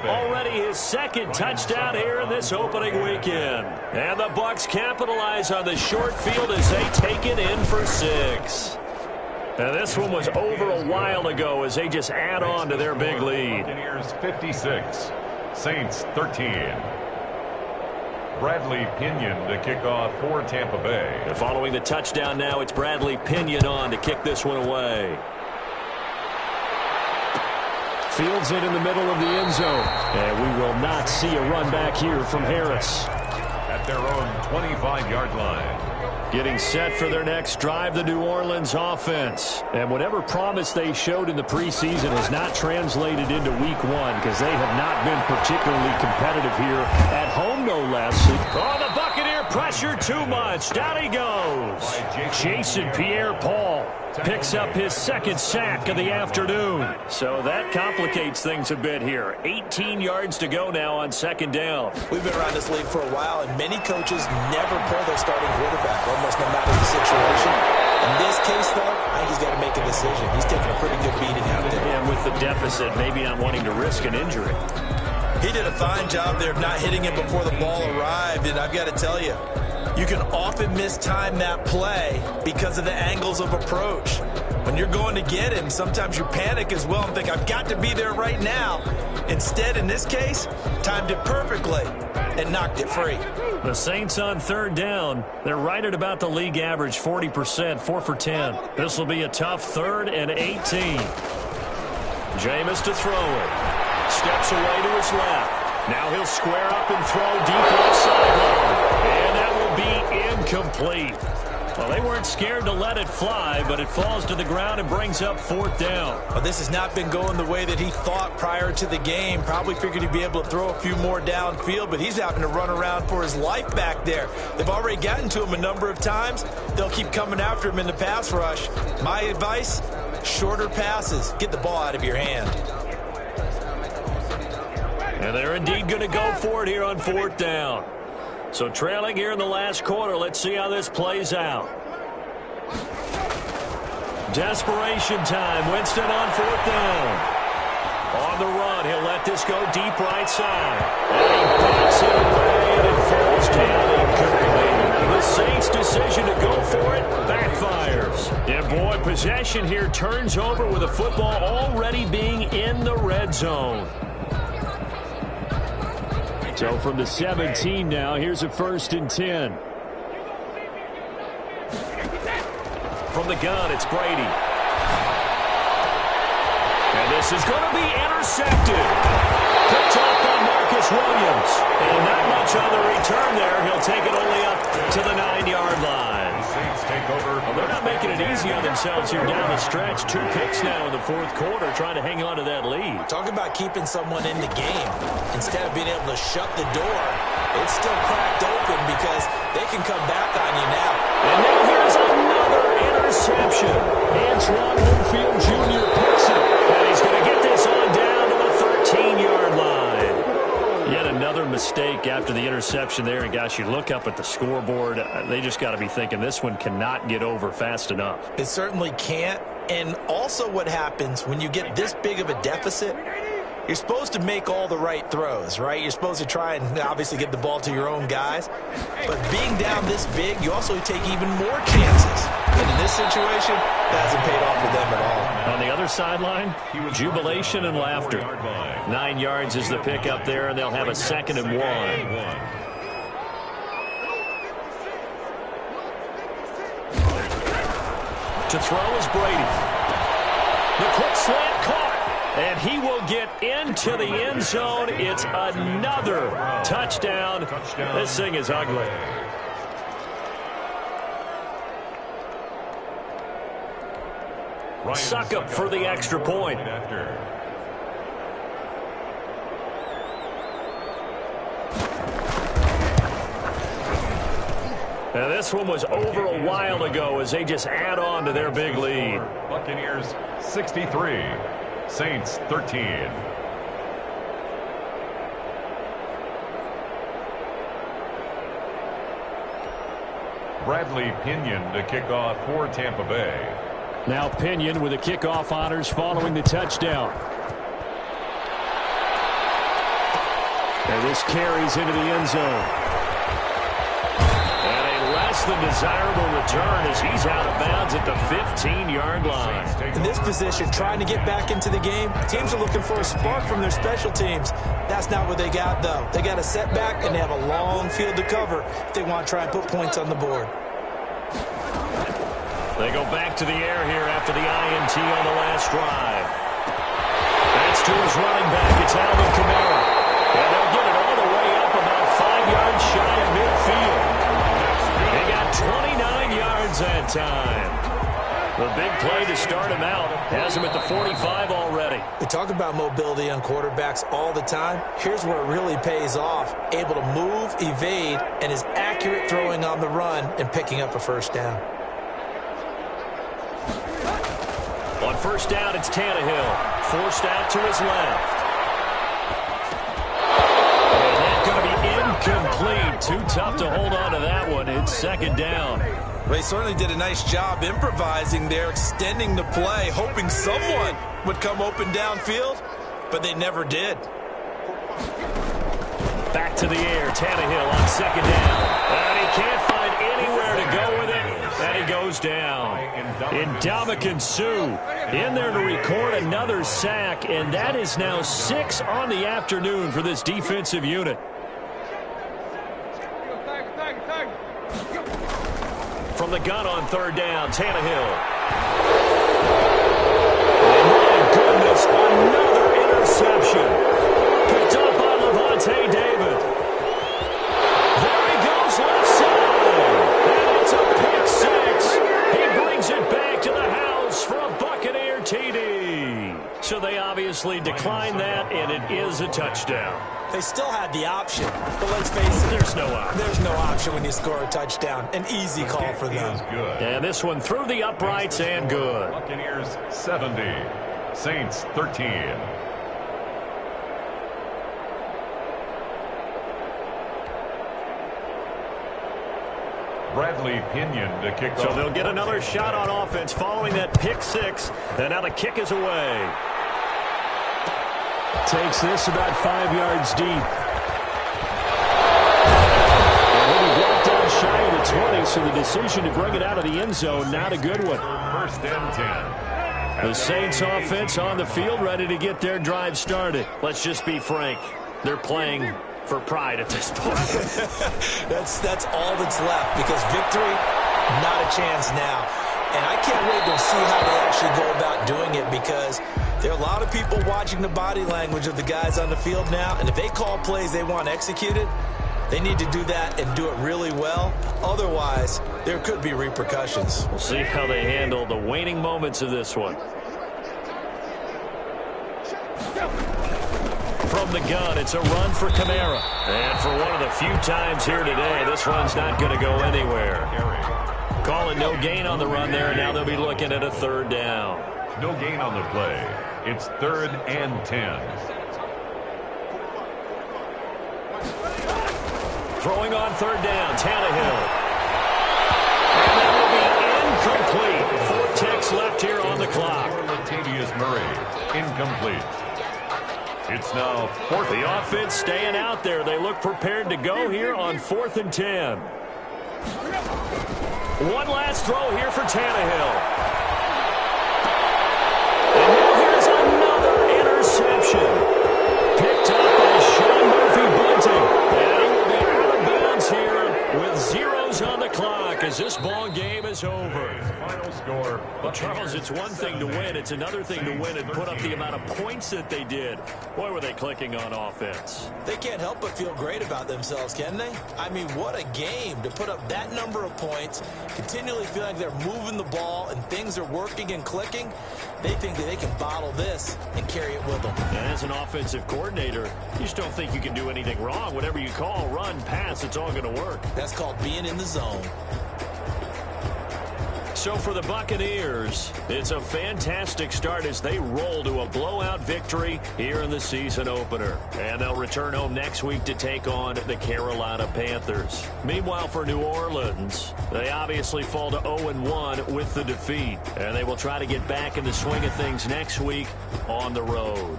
Already his second touchdown here in this opening weekend. And the Bucs capitalize on the short field as they take it in for 6. Now this one was over a while ago as they just add on to their big lead. 56, Saints 13. Bradley Pinion to kick off for Tampa Bay. And following the touchdown now, it's Bradley Pinion on to kick this one away. Fields it in the middle of the end zone. And we will not see a run back here from Harris. At their own 25-yard line. Getting set for their next drive, the New Orleans offense. And whatever promise they showed in the preseason has not translated into week 1 because they have not been particularly competitive here at home, no less. Oh, the Buccaneer pressure too much. Down he goes. Jason Pierre-Paul picks up his second sack of the afternoon. So that complicates things a bit here. 18 yards to go now on second down. We've been around this league for a while, and many coaches never pull their starting quarterback, almost no matter the situation. In this case, though, I think he's got to make a decision. He's taking a pretty good beating out there. And with the deficit, maybe not wanting to risk an injury. He did a fine job there of not hitting it before the ball arrived, and I've got to tell you, you can often mistime that play because of the angles of approach. When you're going to get him, sometimes you panic as well and think, I've got to be there right now. Instead, in this case, timed it perfectly and knocked it free. The Saints on third down. They're right at about the league average, 40%, 4 for 10. This will be a tough 3rd and 18. Jameis to throw it. Steps away to his left. Now he'll square up and throw deep left sideline. And that will be incomplete. Well, they weren't scared to let it fly, but it falls to the ground and brings up 4th down. Well, this has not been going the way that he thought prior to the game. Probably figured he'd be able to throw a few more downfield, but he's having to run around for his life back there. They've already gotten to him a number of times. They'll keep coming after him in the pass rush. My advice, shorter passes. Get the ball out of your hand. And they're indeed going to go for it here on 4th down. So trailing here in the last quarter, let's see how this plays out. Desperation time. Winston on 4th down. On the run, he'll let this go deep right side. And he backs it away and it falls down incomplete. The Saints' decision to go for it backfires. And boy, possession here turns over with the football already being in the red zone. So from the 17 now, here's a 1st and 10. From the gun, it's Brady. And this is going to be intercepted. Picked off by Marcus Williams. And not much on the return there. He'll take it only up to the 9-yard line. Saints take over. Well, they're not making it easy on themselves here down the stretch. 2 picks now in the 4th quarter, trying to hang on to that lead. Talk about keeping someone in the game. Instead of being able to shut the door, it's still cracked open because they can come back on you now. And now here's another interception. Antoine Winfield Jr. picks it. And he's going to get this on down to the 13-yard line. Yet another mistake after the interception there. And, gosh, you look up at the scoreboard, they just got to be thinking this one cannot get over fast enough. It certainly can't. And also what happens when you get this big of a deficit, you're supposed to make all the right throws, right? You're supposed to try and obviously get the ball to your own guys. But being down this big, you also take even more chances. And in this situation, that hasn't paid off for them at all. On the other sideline, jubilation and laughter. 9 yards is the pickup there, and they'll have a 2nd and 1. To throw is Brady. The quick slant caught. And he will get into the end zone. It's another touchdown. This thing is ugly. Suck up for the extra point. Now this one was over a while ago as they just add on to their big lead. Buccaneers 63. Saints 13. Bradley Pinion to kick off for Tampa Bay. Now Pinion with the kickoff honors following the touchdown. And this carries into the end zone. And a less than desirable return as he's out of bounds at the 15-yard line. In this position, trying to get back into the game, teams are looking for a spark from their special teams. That's not what they got, though. They got a setback, and they have a long field to cover if they want to try and put points on the board. They go back to the air here after the INT on the last drive. That's to his running back. It's Alvin Kamara. And they'll get it all the way up about 5 yards shy of midfield. They got 29 yards that time. The big play to start him out has him at the 45 already. We talk about mobility on quarterbacks all the time. Here's where it really pays off. Able to move, evade, and is accurate throwing on the run and picking up a first down. On first down, it's Tannehill. Forced out to his left. And that's going to be incomplete. Too tough to hold on to that one. It's 2nd down. They certainly did a nice job improvising there, extending the play, hoping someone would come open downfield, but they never did. Back to the air, Tannehill on 2nd down. And he can't find anywhere to go with it, and he goes down. Ndamukong Suh in there to record another sack, and that is now 6 on the afternoon for this defensive unit. From the gun on 3rd down, Tannehill. And my goodness, another interception. Picked up by Levante David. There he goes left side. And it's a pick 6. He brings it back to the house for a Buccaneer TD. So they obviously declined that, and it is a touchdown. They still had the option, but let's face it. There's no option. There's no option when you score a touchdown. An easy call for them. And this one through the uprights and good. Buccaneers 70. Saints 13. Bradley Pinion to kick off. So they'll get another shot on offense following that pick 6. And now the kick is away. Takes this about 5 yards deep. 20, so the decision to bring it out of the end zone, not a good one. First and 10. The Saints offense on the field, ready to get their drive started. Let's just be frank. They're playing for pride at this point. That's all that's left, because victory, not a chance now. And I can't wait to see how they actually go about doing it, because there are a lot of people watching the body language of the guys on the field now, and if they call plays they want executed, they need to do that and do it really well. Otherwise, there could be repercussions. We'll see how they handle the waning moments of this one. From the gun, it's a run for Kamara. And for one of the few times here today, this run's not going to go anywhere. Calling no gain on the run there, and now they'll be looking at a third down. No gain on the play. It's 3rd and 10. Throwing on third down, Tannehill. And that will be incomplete. 4 ticks left here on the clock. Latavius Murray, incomplete. It's now 4th. The offense staying out there. They look prepared to go here on 4th and 10. One last throw here for Tannehill. And now here's another interception. Picked up by Sean Murphy-Bunting. And he will be out of bounds here with zeros on the clock as this ball game is over. Final score. Well, Charles, it's one thing to win. It's another thing to win and put up the amount of points that they did. Boy, were they clicking on offense. They can't help but feel great about themselves, can they? I mean, what a game to put up that number of points, continually feel like they're moving the ball and things are working and clicking. They think that they can bottle this and carry it with them. And as an offensive coordinator, you just don't think you can do anything wrong. Whatever you call, run, pass, it's all going to work. That's called being in the zone. So for the Buccaneers, it's a fantastic start as they roll to a blowout victory here in the season opener. And they'll return home next week to take on the Carolina Panthers. Meanwhile, for New Orleans, they obviously fall to 0-1 with the defeat. And they will try to get back in the swing of things next week on the road.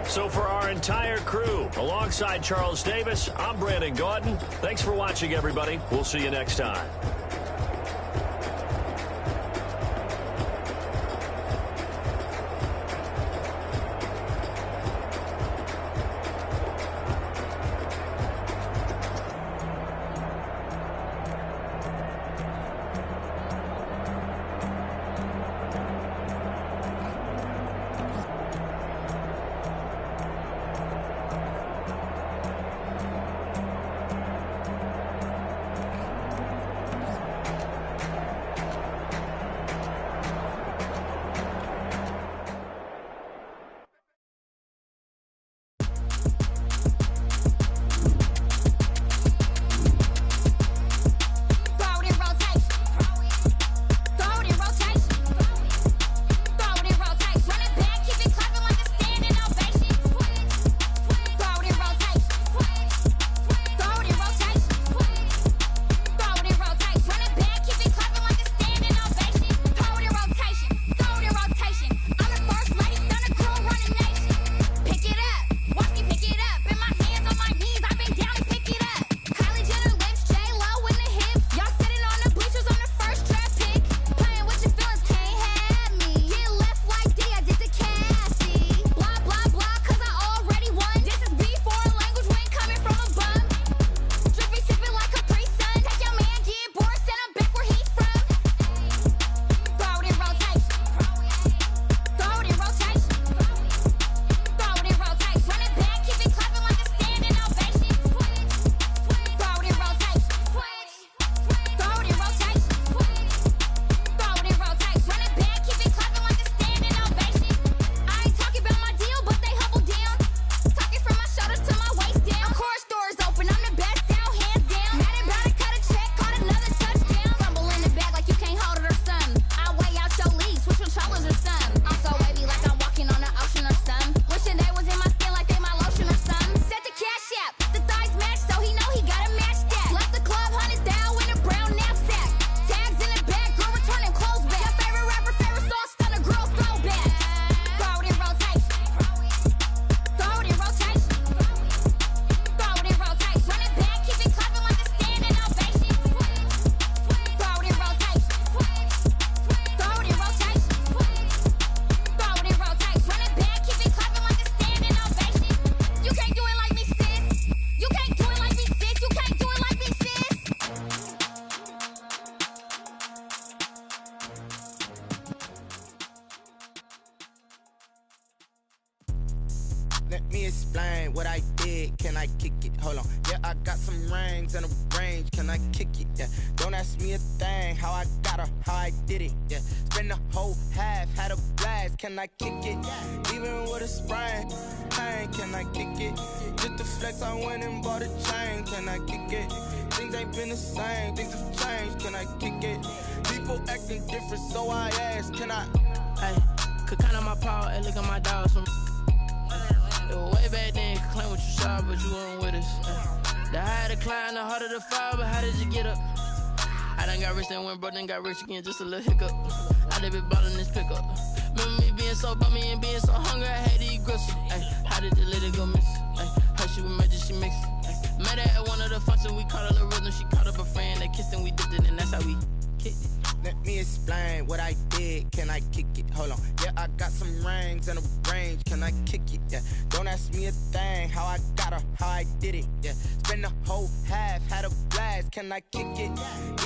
So for our entire crew, alongside Charles Davis, I'm Brandon Gaudin. Thanks for watching, everybody. We'll see you next time. Let me explain what I did. Can I kick it? Hold on. Yeah, I got some rings and a range. Can I kick it? Yeah. Don't ask me a thing. How I got her, how I did it. Yeah. Spend the whole half, had a blast. Can I kick it? Even with a sprain, pain. Can I kick it? Just to flex, I went and bought a chain. Can I kick it? Things ain't been the same. Things have changed. Can I kick it? People acting different, so I ask. Can I? Hey, could count on my power and look at my dogs. Way back then, you could claim what you saw, but you weren't with us. The higher the climb, the harder the fall, but how did you get up? I done got rich, then went broke, then got rich again, just a little hiccup. I done been ballin' this pickup. Remember me being so bummy and being so hungry, I had to eat gristle. Ay, how did you let it go miss? Ay, how she was magic, she mixed. Met her at one of the functions, we caught a little rhythm, she caught up a friend, they kissed and we dipped it, and that's how we kicked it. Let me explain what I did. Can I kick it? Hold on. Yeah, I got some rings and a range. Can I kick it? Yeah. Don't ask me a thing. How I got her, how I did it. Yeah. Spend the whole half, had a blast. Can I kick it?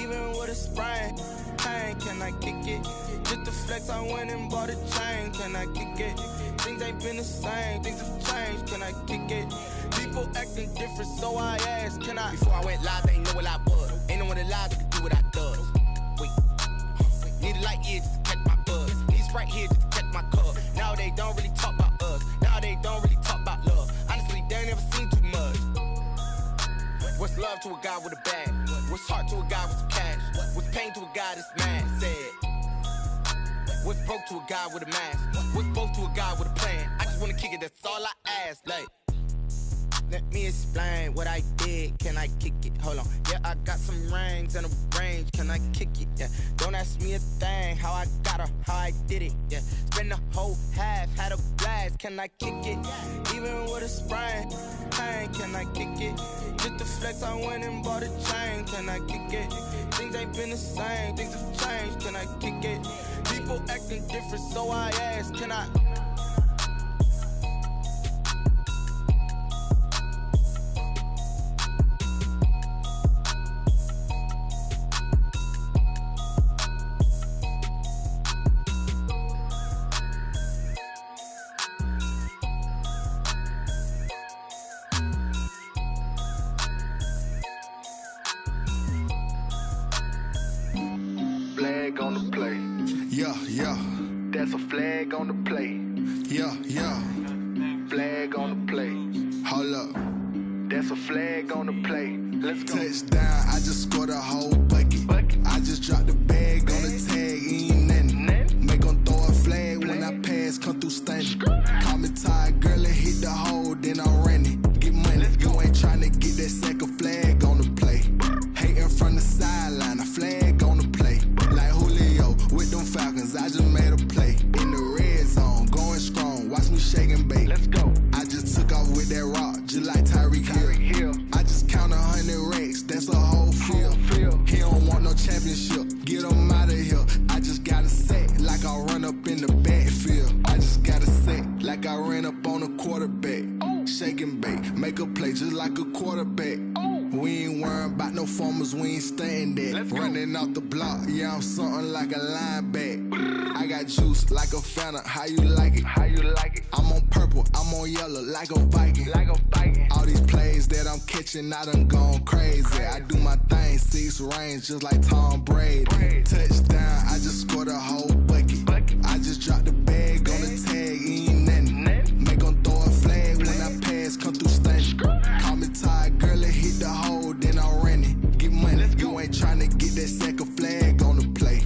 Even with a sprain, pain. Can I kick it? Just to flex, I went and bought a chain. Can I kick it? Things ain't been the same. Things have changed. Can I kick it? People acting different, so I ask. Can I? Before I went live, they ain't know what I was. Ain't no one alive that could do what I does. Wait. Need a light year just to catch my buzz. Need Sprite here just to catch my cup. Now they don't really talk about us. Now they don't really talk about love. Honestly, they ain't never seen too much. What's love to a guy with a bag? What's heart to a guy with some cash? What's pain to a guy that's mad? Said. What's broke to a guy with a mask? What's both to a guy with a plan? I just wanna kick it, that's all I ask. Like, let me explain what I did. Can I kick it? Hold on. Yeah, I got some rings and a range. Can I kick it? Yeah. Don't ask me a thing. How I got her, how I did it. Yeah. Spend the whole half, had a blast. Can I kick it? Even with a sprain, pain. Can I kick it? Just to flex, I went and bought a chain. Can I kick it? Things ain't been the same. Things have changed. Can I kick it? People acting different, so I ask. Can I? Flag on the play. Yeah, yeah. That's a flag on the play. Yeah, yeah. Flag on the play. Hold up. That's a flag on the play. Let's go. Touchdown, I just scored a whole bucket. I just dropped the bag on the tag, ain't nothing. Make 'em throw a flag when I pass, come through stunning. Call me tired, girl, and hit the hole, then I'm running. Get money, you ain't tryna get that second flag on the play. Hating from the sideline, a flag on the play. Like Julio with them Falcons, I just made a play. In the red zone, going strong, watch me shake and bake. Let's go. I just took off with that rock, just like Tyreek Hill. I just count 100 racks, that's a whole field. He don't want no championship, get him out of here. I just got a set, like I run up in the backfield. I just got a set, like I ran up on a quarterback. Shake and bake, make a play just like a quarterback. We ain't worrying about no formers, we ain't staying there. Running off the block, yeah, I'm something like a linebacker. I got juice like a Fanta, how you like it? How you like it? I'm on purple, I'm on yellow, like a Viking. Like a Viking. All these plays that I'm catching, I done gone crazy. I do my thing, 6 range, just like Tom Brady. Touchdown, I just scored a whole bucket. I just dropped the bag on the tag, ain't nothing. Make 'em throw a flag when I pass, come through stunning. Call me tired, girl, and hit the hole, then I'm running. Get money, you ain't tryna get that second flag on the play.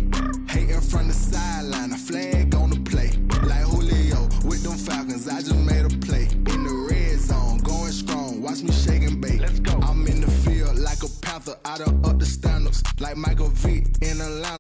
Hating from the sideline, a flag on the play. Like Julio with them Falcons, I just made a play. In the red zone, going strong, watch me shake and bake. Let's go. I'm in the field like a Panther, I done up the standards. Like Michael Vick in Atlanta.